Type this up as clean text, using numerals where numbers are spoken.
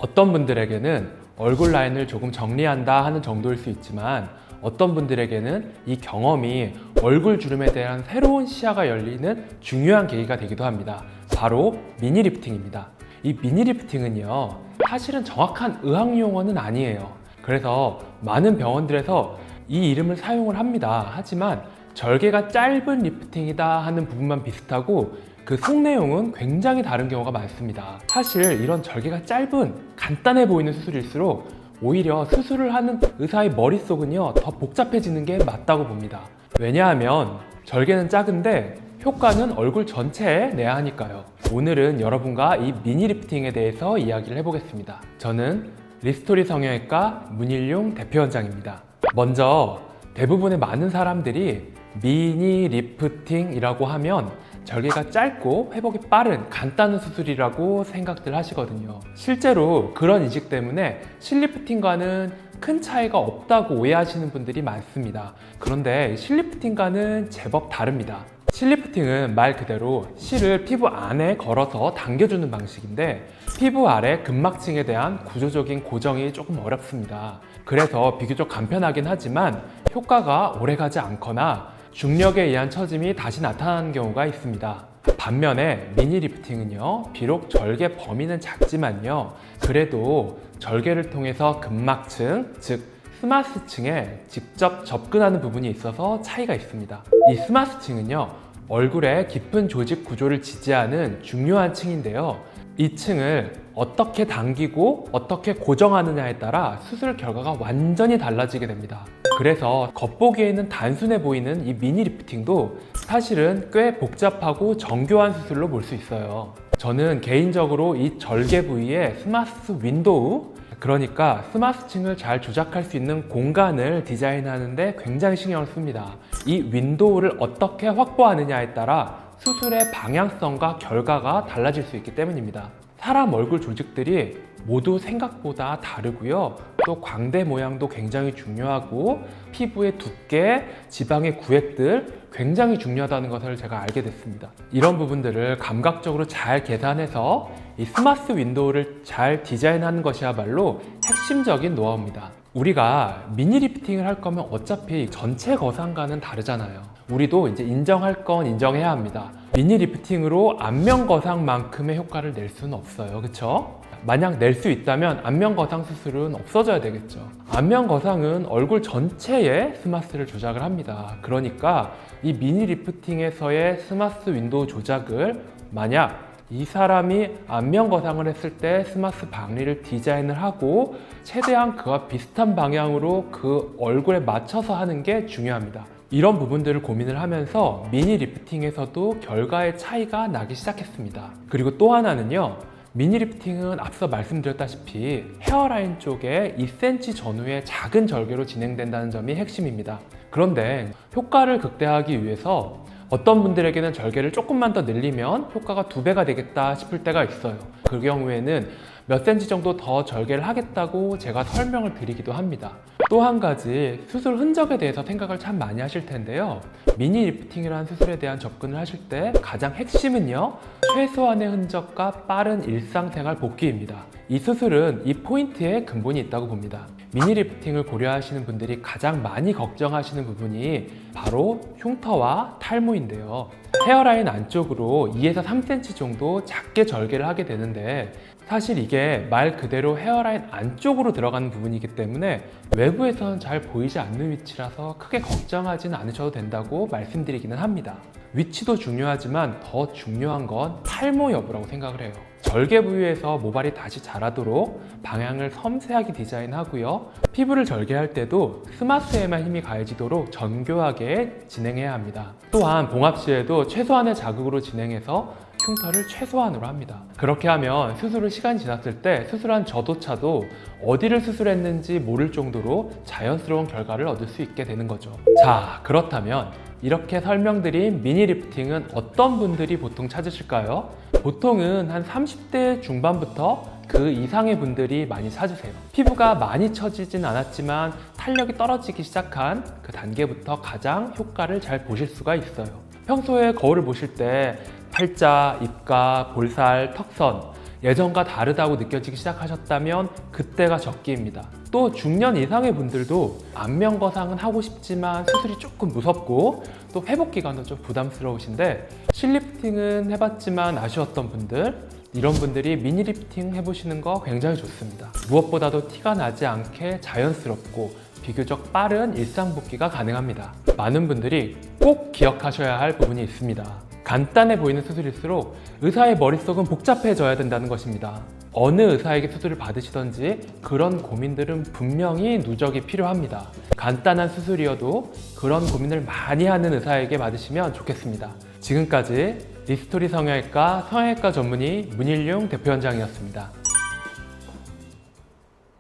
어떤 분들에게는 얼굴 라인을 조금 정리한다 하는 정도일 수 있지만 어떤 분들에게는 이 경험이 얼굴 주름에 대한 새로운 시야가 열리는 중요한 계기가 되기도 합니다. 바로 미니 리프팅입니다. 이 미니 리프팅은요, 사실은 정확한 의학 용어는 아니에요. 그래서 많은 병원들에서 이 이름을 사용을 합니다. 하지만 절개가 짧은 리프팅이다 하는 부분만 비슷하고 그 속내용은 굉장히 다른 경우가 많습니다. 사실 이런 절개가 짧은 간단해 보이는 수술일수록 오히려 수술을 하는 의사의 머릿속은요 더 복잡해지는 게 맞다고 봅니다. 왜냐하면 절개는 작은데 효과는 얼굴 전체에 내야 하니까요. 오늘은 여러분과 이 미니 리프팅에 대해서 이야기를 해보겠습니다. 저는 리스토리 성형외과 문일용 대표원장입니다. 먼저 대부분의 많은 사람들이 미니 리프팅이라고 하면 절개가 짧고 회복이 빠른 간단한 수술이라고 생각들 하시거든요. 실제로 그런 인식 때문에 실리프팅과는 큰 차이가 없다고 오해하시는 분들이 많습니다. 그런데 실리프팅과는 제법 다릅니다. 실리프팅은 말 그대로 실을 피부 안에 걸어서 당겨주는 방식인데 피부 아래 근막층에 대한 구조적인 고정이 조금 어렵습니다. 그래서 비교적 간편하긴 하지만 효과가 오래가지 않거나 중력에 의한 처짐이 다시 나타나는 경우가 있습니다. 반면에 미니 리프팅은요, 비록 절개 범위는 작지만요, 그래도 절개를 통해서 근막층, 즉 스마스층에 직접 접근하는 부분이 있어서 차이가 있습니다. 이 스마스층은요, 얼굴의 깊은 조직 구조를 지지하는 중요한 층인데요. 이 층을 어떻게 당기고 어떻게 고정하느냐에 따라 수술 결과가 완전히 달라지게 됩니다. 그래서 겉보기에는 단순해 보이는 이 미니 리프팅도 사실은 꽤 복잡하고 정교한 수술로 볼 수 있어요. 저는 개인적으로 이 절개 부위에 스마스 윈도우, 그러니까 스마스층을 잘 조작할 수 있는 공간을 디자인하는데 굉장히 신경을 씁니다. 이 윈도우를 어떻게 확보하느냐에 따라 수술의 방향성과 결과가 달라질 수 있기 때문입니다. 사람 얼굴 조직들이 모두 생각보다 다르고요. 또 광대 모양도 굉장히 중요하고 피부의 두께, 지방의 구획들 굉장히 중요하다는 것을 제가 알게 됐습니다. 이런 부분들을 감각적으로 잘 계산해서 이 스마스 윈도우를 잘 디자인하는 것이야말로 핵심적인 노하우입니다. 우리가 미니 리프팅을 할 거면 어차피 전체 거상과는 다르잖아요. 우리도 이제 인정할 건 인정해야 합니다. 미니 리프팅으로 안면 거상만큼의 효과를 낼 수는 없어요. 그쵸? 만약 낼 수 있다면 안면 거상 수술은 없어져야 되겠죠. 안면 거상은 얼굴 전체에 스마스를 조작을 합니다. 그러니까 이 미니 리프팅에서의 스마스 윈도우 조작을 만약 이 사람이 안면 거상을 했을 때 스마스 박리를 디자인을 하고 최대한 그와 비슷한 방향으로 그 얼굴에 맞춰서 하는 게 중요합니다. 이런 부분들을 고민을 하면서 미니 리프팅에서도 결과의 차이가 나기 시작했습니다. 그리고 또 하나는요, 미니 리프팅은 앞서 말씀드렸다시피 헤어라인 쪽에 2cm 전후의 작은 절개로 진행된다는 점이 핵심입니다. 그런데 효과를 극대화하기 위해서 어떤 분들에게는 절개를 조금만 더 늘리면 효과가 2배가 되겠다 싶을 때가 있어요. 그 경우에는 몇 cm 정도 더 절개를 하겠다고 제가 설명을 드리기도 합니다. 또 한 가지 수술 흔적에 대해서 생각을 참 많이 하실 텐데요. 미니 리프팅이라는 수술에 대한 접근을 하실 때 가장 핵심은요, 최소한의 흔적과 빠른 일상생활 복귀입니다. 이 수술은 이 포인트에 근본이 있다고 봅니다. 미니 리프팅을 고려하시는 분들이 가장 많이 걱정하시는 부분이 바로 흉터와 탈모인데요. 헤어라인 안쪽으로 2에서 3cm 정도 작게 절개를 하게 되는데 사실 이게 말 그대로 헤어라인 안쪽으로 들어가는 부분이기 때문에 외부에서는 잘 보이지 않는 위치라서 크게 걱정하지는 않으셔도 된다고 말씀드리기는 합니다. 위치도 중요하지만 더 중요한 건 탈모 여부라고 생각을 해요. 절개 부위에서 모발이 다시 자라도록 방향을 섬세하게 디자인하고요. 피부를 절개할 때도 스마스에만 힘이 가해지도록 정교하게 진행해야 합니다. 또한 봉합 시에도 최소한의 자극으로 진행해서 흉터를 최소한으로 합니다. 그렇게 하면 수술을 시간이 지났을 때 수술한 저조차도 어디를 수술했는지 모를 정도로 자연스러운 결과를 얻을 수 있게 되는 거죠. 자, 그렇다면 이렇게 설명드린 미니 리프팅은 어떤 분들이 보통 찾으실까요? 보통은 한 30대 중반부터 그 이상의 분들이 많이 찾으세요. 피부가 많이 처지진 않았지만 탄력이 떨어지기 시작한 그 단계부터 가장 효과를 잘 보실 수가 있어요. 평소에 거울을 보실 때 팔자, 입가, 볼살, 턱선 예전과 다르다고 느껴지기 시작하셨다면 그때가 적기입니다. 또 중년 이상의 분들도 안면 거상은 하고 싶지만 수술이 조금 무섭고 또 회복 기간도 좀 부담스러우신데 실리프팅은 해봤지만 아쉬웠던 분들, 이런 분들이 미니 리프팅 해보시는 거 굉장히 좋습니다. 무엇보다도 티가 나지 않게 자연스럽고 비교적 빠른 일상 복귀가 가능합니다. 많은 분들이 꼭 기억하셔야 할 부분이 있습니다. 간단해 보이는 수술일수록 의사의 머릿속은 복잡해져야 된다는 것입니다. 어느 의사에게 수술을 받으시던지 그런 고민들은 분명히 누적이 필요합니다. 간단한 수술이어도 그런 고민을 많이 하는 의사에게 받으시면 좋겠습니다. 지금까지 리스토리 성형외과 성형외과 전문의 문일용 대표원장이었습니다.